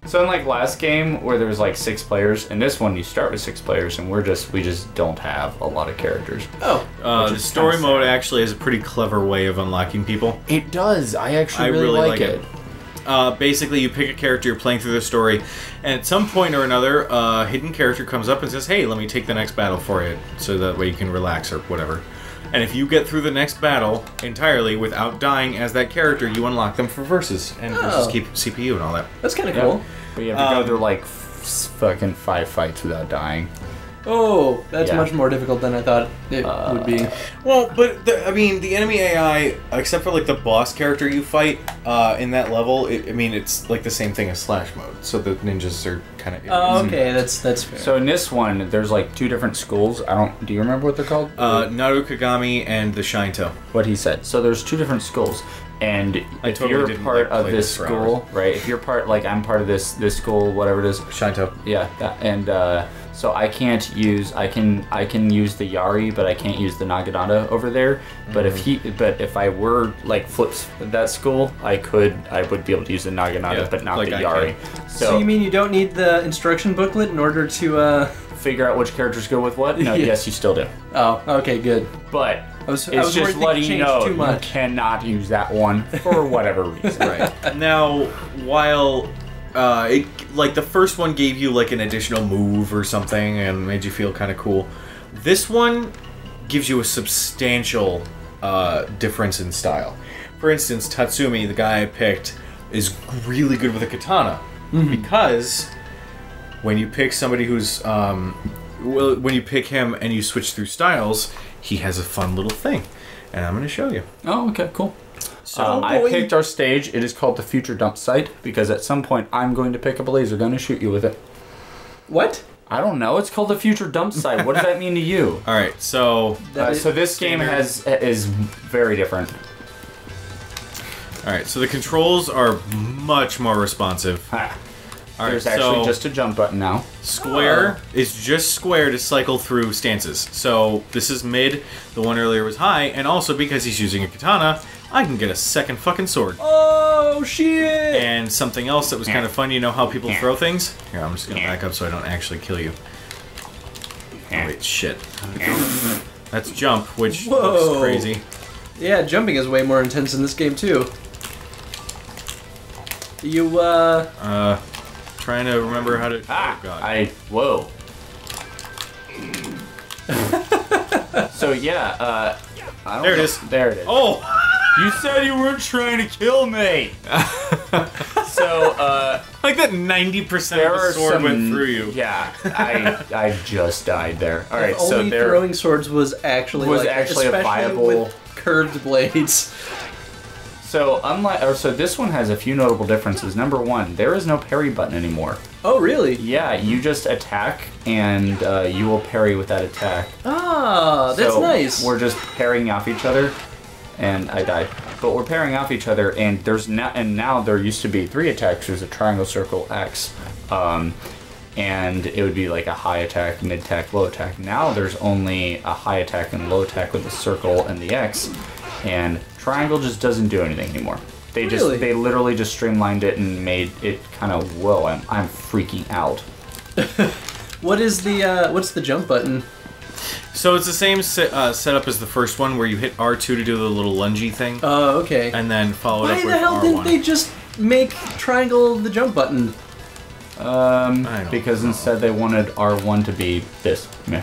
So in like last game where there was like 6 players, in this one you start with 6 players, and we just don't have a lot of characters. Oh, the story mode actually is a pretty clever way of unlocking people. It does. I actually really like it. Basically, you pick a character, you're playing through the story, and at some point or another, a hidden character comes up and says, "Hey, let me take the next battle for you," so that way you can relax or whatever. And if you get through the next battle entirely without dying as that character, you unlock them for versus and versus keep CPU and all that. That's kind of cool. But you have to go through like fucking 5 fights without dying. Oh, that's much more difficult than I thought it would be. Well, but the enemy AI, except for like the boss character you fight in that level, it's like the same thing as Slash mode. So the ninjas are kind of. Oh, okay, that's fair. So in this one, there's like 2 different schools. Do you remember what they're called? Naru Kagami and the Shinto. What he said. So there's 2 different schools. And if you're part of this school, right? If you're part, like I'm part of this school, whatever it is, Shinto. Yeah, and so I can't use. I can use the Yari, but I can't use the Naginata over there. But if I were like flips that school, I would be able to use the Naginata, but not like the Yari. So you mean you don't need the instruction booklet in order to figure out which characters go with what? No, yes, you still do. Oh, okay, good. But it's just letting you know you cannot use that one for whatever reason. Right. Now, while like the first one gave you like an additional move or something and made you feel kind of cool, this one gives you a substantial difference in style. For instance, Tatsumi, the guy I picked, is really good with a katana because when you pick somebody who's when you pick him and you switch through styles, he has a fun little thing, and I'm going to show you. Oh, okay, cool. So I picked our stage. It is called the Future Dump Site because at some point I'm going to pick up a laser gun and shoot you with it. What? I don't know. It's called the Future Dump Site. What does that mean to you? All right, so so this game is very different. All right, so the controls are much more responsive. There's actually just a jump button now. Square is just square to cycle through stances. So this is mid, the one earlier was high, and also because he's using a katana, I can get a second fucking sword. Oh, shit! And something else that was kind of fun, you know how people throw things? Here, I'm just going to back up so I don't actually kill you. Oh, wait, shit. That's jump, which looks crazy. Yeah, jumping is way more intense in this game, too. You, trying to remember how to... Ah! Oh, God. Whoa. So, yeah, there it is. There it is. Oh! You said you weren't trying to kill me! So, like that 90% of the sword went through you. Yeah, I just died there. Alright, so only throwing swords was actually a viable... with curved blades. So so this one has a few notable differences. Number 1, there is no parry button anymore. Oh, really? Yeah, you just attack, and you will parry with that attack. Ah, that's nice. We're just parrying off each other, and I died. But we're parrying off each other, and now there used to be 3 attacks. There's a triangle, circle, X, and it would be like a high attack, mid attack, low attack. Now there's only a high attack and low attack with the circle and the X, and triangle just doesn't do anything anymore. They literally just streamlined it and made it kind of I'm freaking out. What's the jump button? So it's the same setup as the first one where you hit R2 to do the little lungy thing. Oh, okay. And then follow it up with R1. Why the hell didn't they just make triangle the jump button? Because instead they wanted R1 to be this. Meh.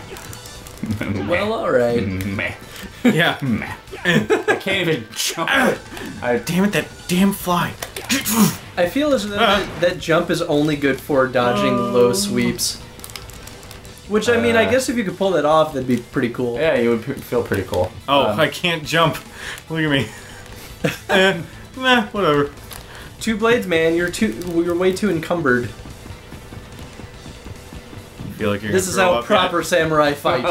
Well, alright. Meh. Yeah. Meh. I can't even jump. Damn it, that damn fly. I feel as though that jump is only good for dodging low sweeps. Which, I mean, I guess if you could pull that off, that'd be pretty cool. Yeah, you would feel pretty cool. Oh, I can't jump. Look at me. Whatever. 2 blades, man. You're way too encumbered. Feel like you're this is how proper samurai fight.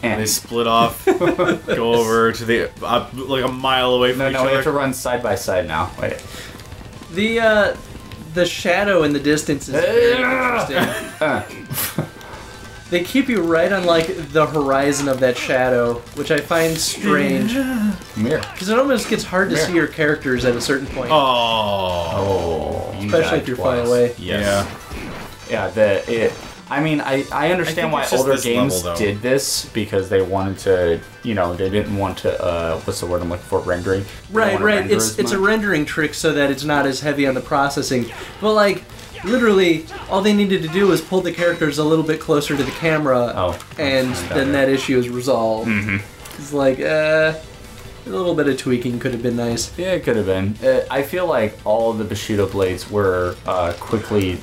And they split off, go over to the like a mile away from each other. No, we have to run side by side now. Wait. The shadow in the distance is very interesting. they keep you right on like the horizon of that shadow, which I find strange. Come here. Because it almost gets hard to see your characters at a certain point. Oh. You Especially died if you're twice. far away. Yeah. Yeah, I mean, I understand why it's just older this games level, though. did this because they wanted to, you know, they didn't want to, what's the word I'm looking for, rendering? They didn't Right, want to right. render It's as a much. rendering trick so that it's not as heavy on the processing. But like, literally, all they needed to do was pull the characters a little bit closer to the camera, and that's then better. that issue is resolved. Mhm. It's like, a little bit of tweaking could have been nice. Yeah, it could have been. I feel like all of the Bushido Blades were quickly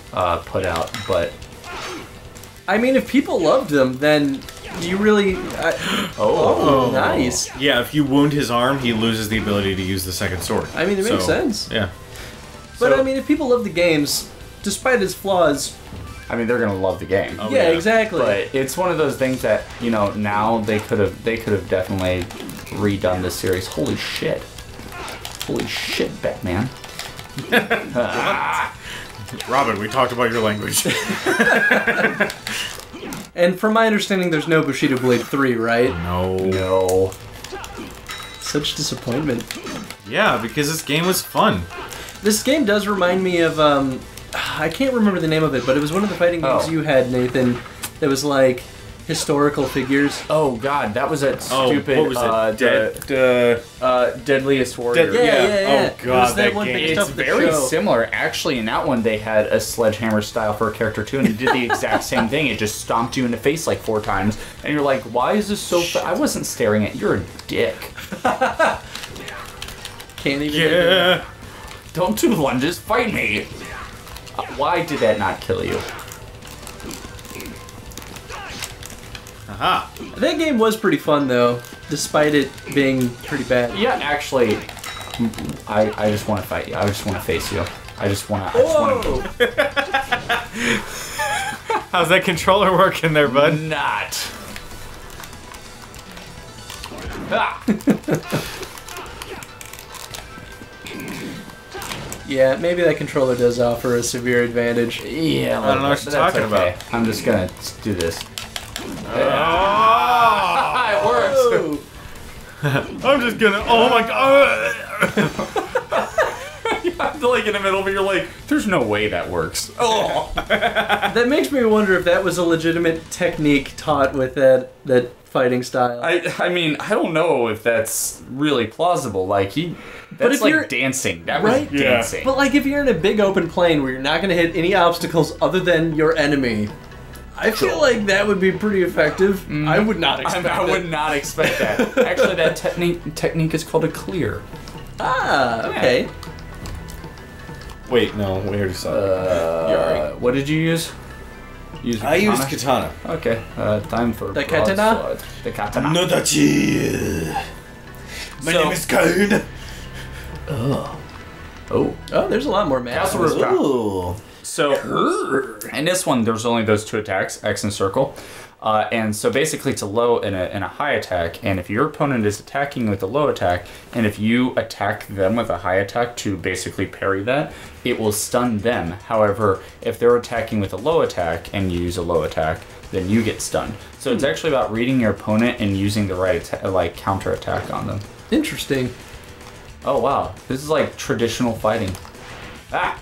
put out, but... I mean, if people loved them, then you really... Oh. Nice. Yeah, if you wound his arm, he loses the ability to use the second sword. I mean, it makes sense. Yeah. But So- I mean, if people love the games, despite its flaws, I mean, they're gonna love the game. Oh, yeah, yeah. exactly. But it's one of those things that, you know, now they could have definitely redone this series. Holy shit, Batman. Robin, we talked about your language. And from my understanding, there's no Bushido Blade 3, right? No. Such disappointment. Yeah, because this game was fun. This game does remind me of, I can't remember the name of it, but it was one of the fighting games Oh. you had, Nathan, that was like historical figures. Oh God, that was that stupid. what was it? Deadliest Warrior. Yeah. Oh, It God, was that one game. based It's off the very show. similar. Actually, in that one, they had a sledgehammer style for a character too, and it did the exact same thing. It just stomped you in the face like 4 times, and you're like, "Why is this so?" I wasn't staring at. You're a dick. Can't even. Yeah. Don't do lunges. Fight me. Why did that not kill you? Aha. That game was pretty fun though, despite it being pretty bad. Yeah, actually, I just want to fight you. I just want to face you. I just want to. Whoa! How's that controller working there, bud? Not. Ah. Yeah, maybe that controller does offer a severe advantage. Yeah, I don't know what but you're that's talking okay. about. I'm just gonna do this. Oh. It works. I'm just gonna. Oh my god. I'm like in the middle, but you're like, there's no way that works. Oh. That makes me wonder if that was a legitimate technique taught with that fighting style. I mean, I don't know if that's really plausible. Like that's if you're- like dancing. That Right? was Yeah. dancing. But like if you're in a big open plain where you're not going to hit any obstacles other than your enemy, I feel like that would be pretty effective. I would not expect I would it. not expect that. Actually, that technique is called a clear. Ah, okay. Wait, no, we already saw it. What did you use? Use I used katana? katana. Okay, time for The broadsword. katana? The katana. Nodachi. My So- name is Kone. Oh. Oh, there's a lot more maps. Castle Roof. Ooh. So, in this one, there's only those 2 attacks, X and circle. And so basically it's a low and a high attack, and if your opponent is attacking with a low attack, and if you attack them with a high attack to basically parry that, it will stun them. However, if they're attacking with a low attack and you use a low attack, then you get stunned. So it's actually about reading your opponent and using the right counter attack on them. Interesting. Oh wow, this is like traditional fighting. Ah!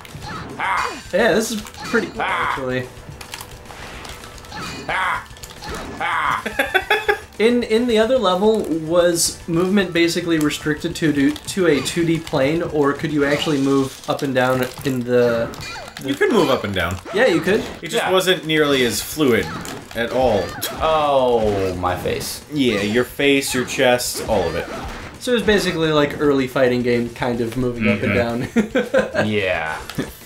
Ah! Yeah, this is pretty cool, actually. Ah! Ah! In the other level, was movement basically restricted to a 2D plane, or could you actually move up and down in the... You could move up and down. Yeah, you could. It just Yeah. wasn't nearly as fluid at all. Oh, my face. Yeah, your face, your chest, all of it. So it was basically like early fighting game kind of moving up and down. Yeah.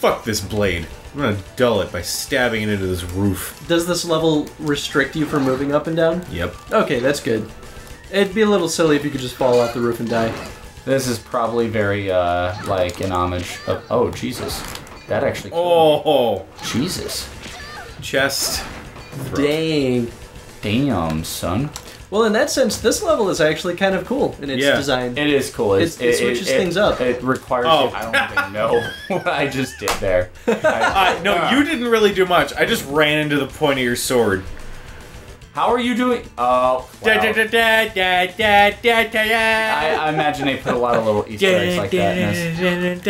Fuck this blade. I'm gonna dull it by stabbing it into this roof. Does this level restrict you from moving up and down? Yep. Okay, that's good. It'd be a little silly if you could just fall off the roof and die. This is probably very, like, an homage of... Oh, Jesus. That actually... Oh, Jesus. chest. Throat. Dang. Damn, son. Well, in that sense, this level is actually kind of cool in its Yeah. design. It is cool. It switches things up. It requires... Oh. I don't even know what I just did there. No, you didn't really do much. I just ran into the point of your sword. How are you doing? Oh, wow. I imagine they put a lot of little Easter eggs like that in this.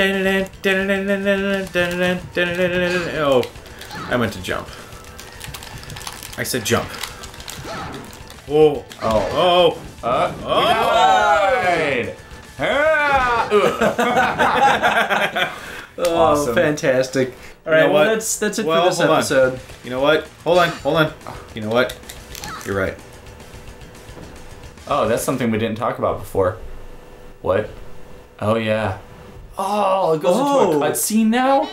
Oh, I meant to jump. I said jump. Whoa. Oh. Oh. We died! Oh, Awesome. fantastic. All right, well, that's it for this episode. You know what? Hold on. You know what? You're right. Oh, that's something we didn't talk about before. What? Oh, yeah. Oh, it goes into a cutscene now?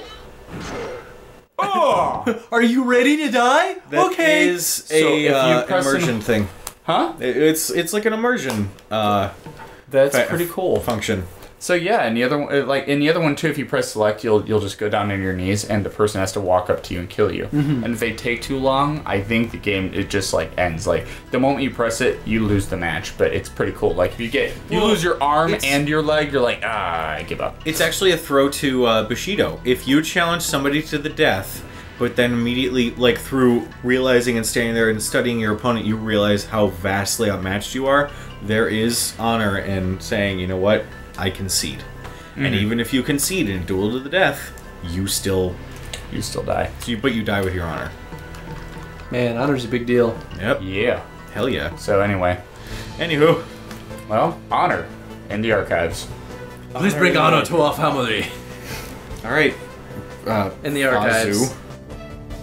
Oh! Are you ready to die? That okay. is a immersion thing. Huh? It's like an immersion. That's pretty cool. Function. So yeah, in the other one, like in the other one too, if you press select, you'll just go down on your knees, and the person has to walk up to you and kill you. Mm-hmm. And if they take too long, I think the game it just like ends. Like the moment you press it, you lose the match. But it's pretty cool. Like if you lose your arm and your leg, you're like I give up. It's actually a throw to Bushido. If you challenge somebody to the death, but then immediately, like through realizing and standing there and studying your opponent, you realize how vastly outmatched you are. There is honor in saying, you know what, I concede. Mm-hmm. And even if you concede in a duel to the death, you still die. But you die with your honor. Man, honor's a big deal. Yep. Yeah. Hell yeah. So anyway. Anywho. Well, honor in the archives. Please bring honor to our family. Alright. In the archives.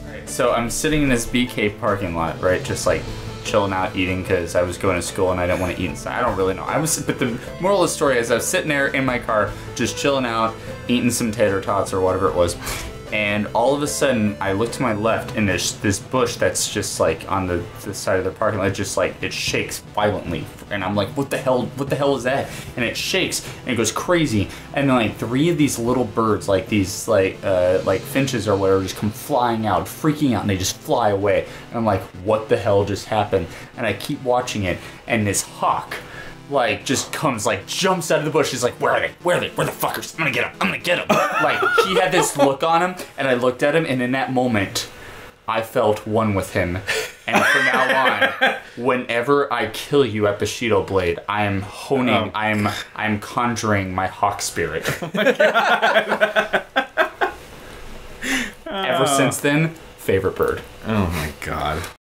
Alright, so I'm sitting in this BK parking lot, right? Just like chilling out eating because I was going to school and I didn't want to eat inside. I don't really know. But the moral of the story is I was sitting there in my car just chilling out, eating some tater tots or whatever it was. And all of a sudden, I look to my left, and there's this bush that's just like on the side of the parking lot, just like it shakes violently, and I'm like, "What the hell? What the hell is that?" And it shakes, and it goes crazy, and then like 3 of these little birds, like these like finches or whatever, just come flying out, freaking out, and they just fly away. And I'm like, "What the hell just happened?" And I keep watching it, and this hawk like just comes, like jumps out of the bush. He's like, where are they? Where are they? Where the fuckers? I'm gonna get him. Like he had this look on him, and I looked at him, and in that moment, I felt one with him. And from now on, whenever I kill you at Bushido Blade, I am honing, I'm conjuring my hawk spirit. Oh my God. Ever since then, favorite bird. Oh my God.